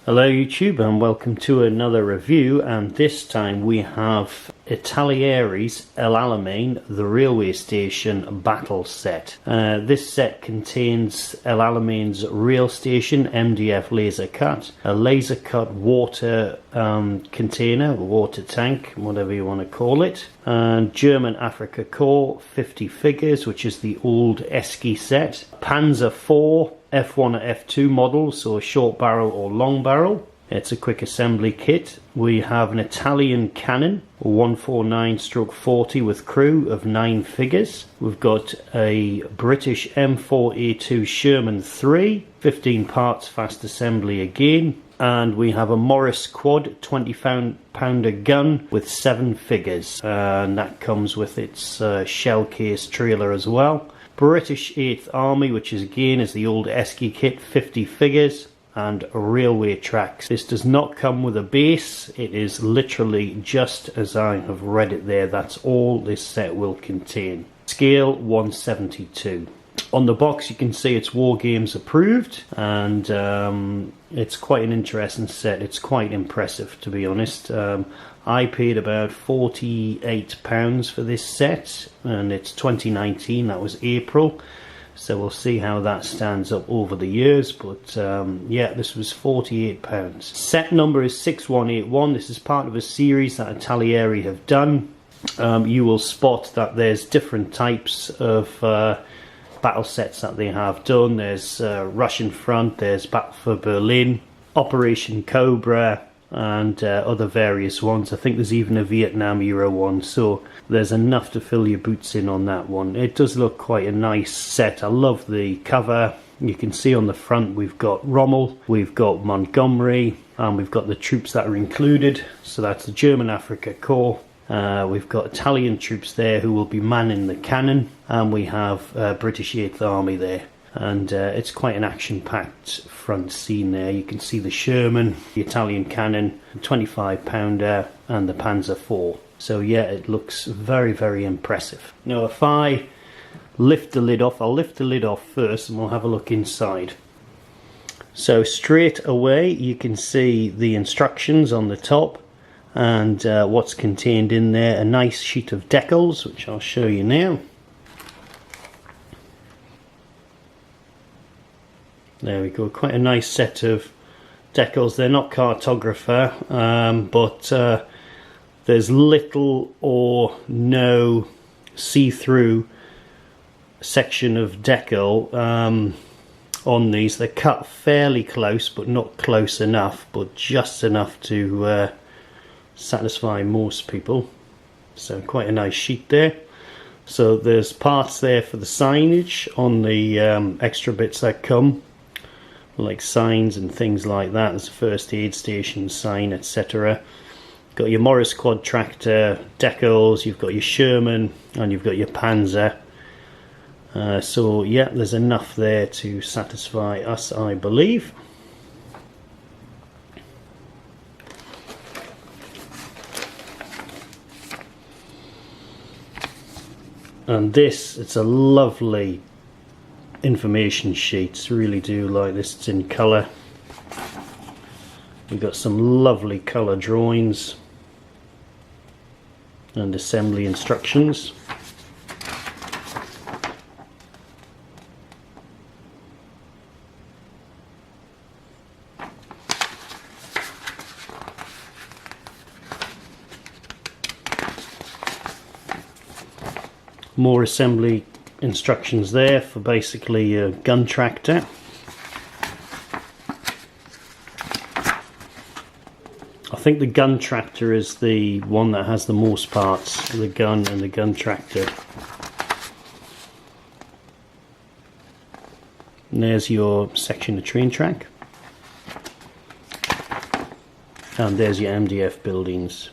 Hello YouTube and welcome to another review, and this time we have ITALERI's El Alamein, the railway station battle set. This set contains El Alamein's rail station, MDF laser cut, a laser cut water container, water tank, whatever you want to call it, and German Afrika Korps 50 figures, which is the old Esky set, Panzer 4 F1 or F2 models, so a short barrel or long barrel. It's a quick assembly kit. We have an Italian cannon, 149/40 with crew of 9 figures. We've got a British M4A2 Sherman 3, 15 parts fast assembly again. And we have a Morris Quad 20-pounder gun with 7 figures. And that comes with its shell case trailer as well. British 8th Army, which is again is the old Esky kit, 50 figures, and railway tracks. This does not come with a base. It is literally just as I have read it there. That's all this set will contain. Scale 1/72. On the box you can see it's War Games approved, and it's quite an interesting set. It's quite impressive, to be honest. I paid about £48 for this set, and it's 2019, that was April, so we'll see how that stands up over the years, but yeah, this was £48. Set number is 6181. This is part of a series that ITALERI have done. You will spot that there's different types of battle sets that they have done. There's Russian Front, there's Battle for Berlin, Operation Cobra, and other various ones. I think there's even a Vietnam era one, so there's enough to fill your boots in on that one. It does look quite a nice set. I love the cover. You can see on the front we've got Rommel, we've got Montgomery, and we've got the troops that are included. So that's the German Afrika Korps. We've got Italian troops there who will be manning the cannon, and we have British 8th Army there. And it's quite an action-packed front scene there. You can see the Sherman, the Italian cannon, the 25-pounder, and the Panzer 4. So yeah, it looks very, very impressive. Now if I lift the lid off, I'll lift the lid off first and we'll have a look inside. So straight away you can see the instructions on the top and what's contained in there. A nice sheet of decals, which I'll show you now. There we go, quite a nice set of decals. They're not cartographer, but there's little or no see-through section of decal on these. They're cut fairly close, but not close enough, but just enough to satisfy most people. So quite a nice sheet there. So there's parts there for the signage on the extra bits that come, like signs and things like that. There's a first aid station sign, etc. Got your Morris Quad tractor decals, you've got your Sherman, and you've got your Panzer. So yeah, there's enough there to satisfy us, I believe. And this, it's a lovely information sheets. Really do like this. It's in colour. We've got some lovely colour drawings and assembly instructions. More assembly instructions there for basically a gun tractor. I think the gun tractor is the one that has the most parts, the gun and the gun tractor. And there's your section of train track. And there's your MDF buildings.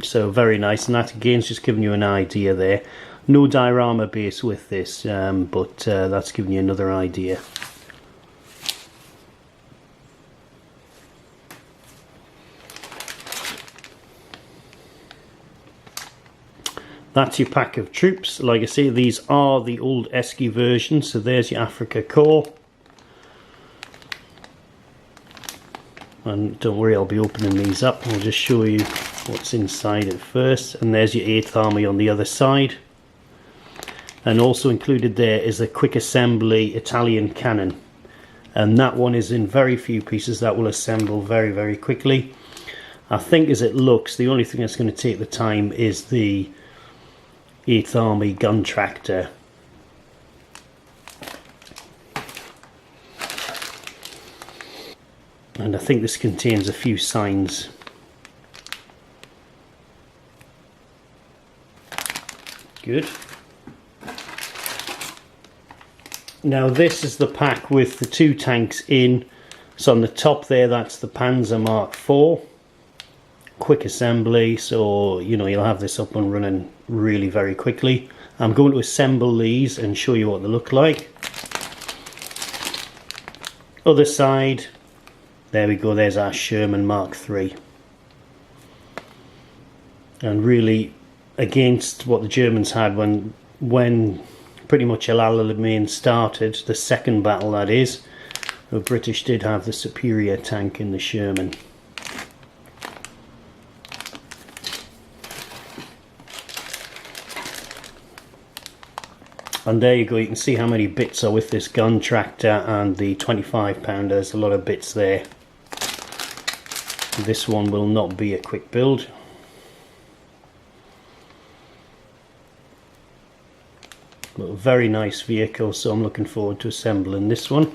So very nice, and that again is just giving you an idea there. No diorama base with this, but that's giving you another idea. That's your pack of troops. Like I say, these are the old Esky versions. So there's your Afrika Korps. and don't worry, I'll be opening these up. I'll just show you what's inside at first. And there's your 8th Army on the other side. And also included there is a quick assembly Italian cannon, and that one is in very few pieces. That will assemble very, very quickly. I think as it looks, the only thing that's going to take the time is the 8th Army gun tractor. And I think this contains a few signs. Good. Now this is the pack with the 2 tanks in. So on the top there, that's the Panzer Mark IV. Quick assembly, so you know you'll have this up and running really very quickly. I'm going to assemble these and show you what they look like. Other side, there we go, there's our Sherman Mark III. And really against what the Germans had when pretty much El Alamein started, the second battle that is, the British did have the superior tank in the Sherman. And there you go, you can see how many bits are with this gun tractor and the 25 pounder. There's a lot of bits there. This one will not be a quick build. But a very nice vehicle, so I'm looking forward to assembling this one.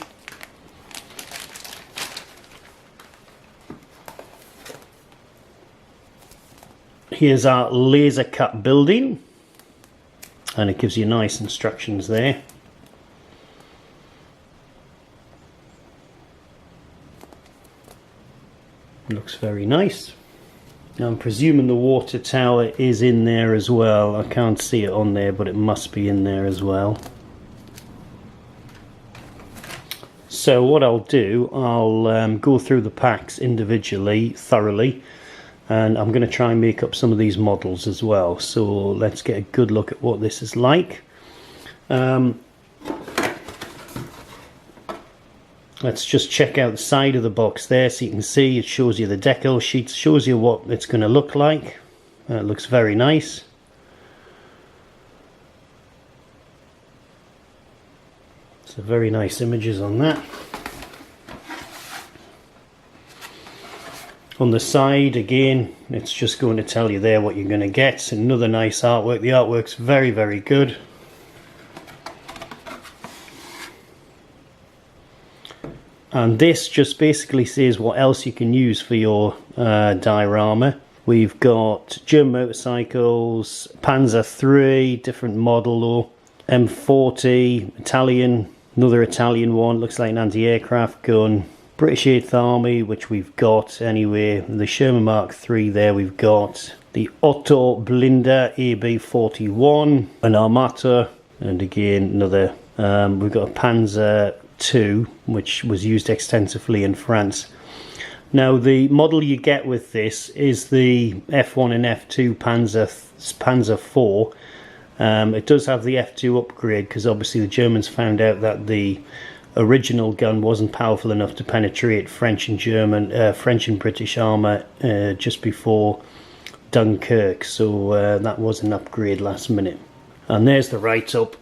Here's our laser cut building, and it gives you nice instructions there. Looks very nice. Now I'm presuming the water tower is in there as well. I can't see it on there, but it must be in there as well. So what I'll do, I'll go through the packs individually, thoroughly, and I'm going to try and make up some of these models as well. So let's get a good look at what this is like. Let's just check out the side of the box there, so you can see it shows you the decal sheets, shows you what it's going to look like. It looks very nice. So very nice images on that. On the side again, it's just going to tell you there what you're going to get. Another nice artwork. The artwork's very, very good. And this just basically says what else you can use for your diorama. We've got German motorcycles, Panzer III, different model though, M40, Italian, another Italian one, looks like an anti-aircraft gun, British 8th Army, which we've got anyway, the Sherman Mark III there we've got, the Otto Blinder AB41, an Armata, and again another, we've got a Panzer II, which was used extensively in France. Now the model you get with this is the F1 and F2 Panzer IV. It does have the F2 upgrade because obviously the Germans found out that the original gun wasn't powerful enough to penetrate French and British armour just before Dunkirk, so that was an upgrade last minute. And there's the write-up.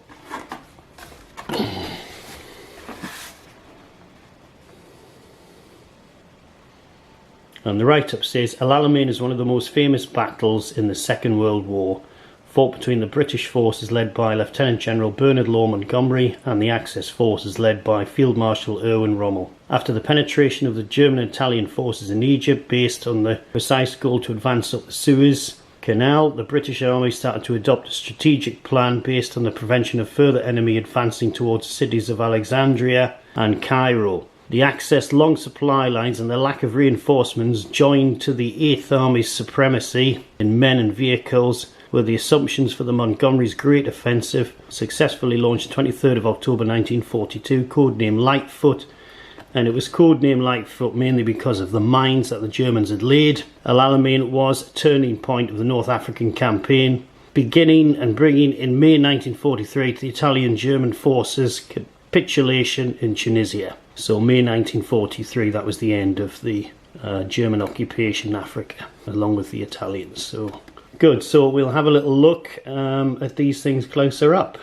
And the write-up says, El Alamein is one of the most famous battles in the Second World War, fought between the British forces led by Lieutenant General Bernard Law Montgomery and the Axis forces led by Field Marshal Erwin Rommel. After the penetration of the German and Italian forces in Egypt, based on the precise goal to advance up the Suez Canal, the British Army started to adopt a strategic plan based on the prevention of further enemy advancing towards the cities of Alexandria and Cairo. The Axis long supply lines and the lack of reinforcements, joined to the 8th Army's supremacy in men and vehicles, were the assumptions for the Montgomery's Great Offensive, successfully launched 23rd of October 1942, codenamed Lightfoot. And it was codenamed Lightfoot mainly because of the mines that the Germans had laid. El Alamein was a turning point of the North African campaign, beginning and bringing in May 1943 to the Italian-German forces capitulation in Tunisia. So May 1943, that was the end of the German occupation in Africa, along with the Italians. So good. So we'll have a little look at these things closer up.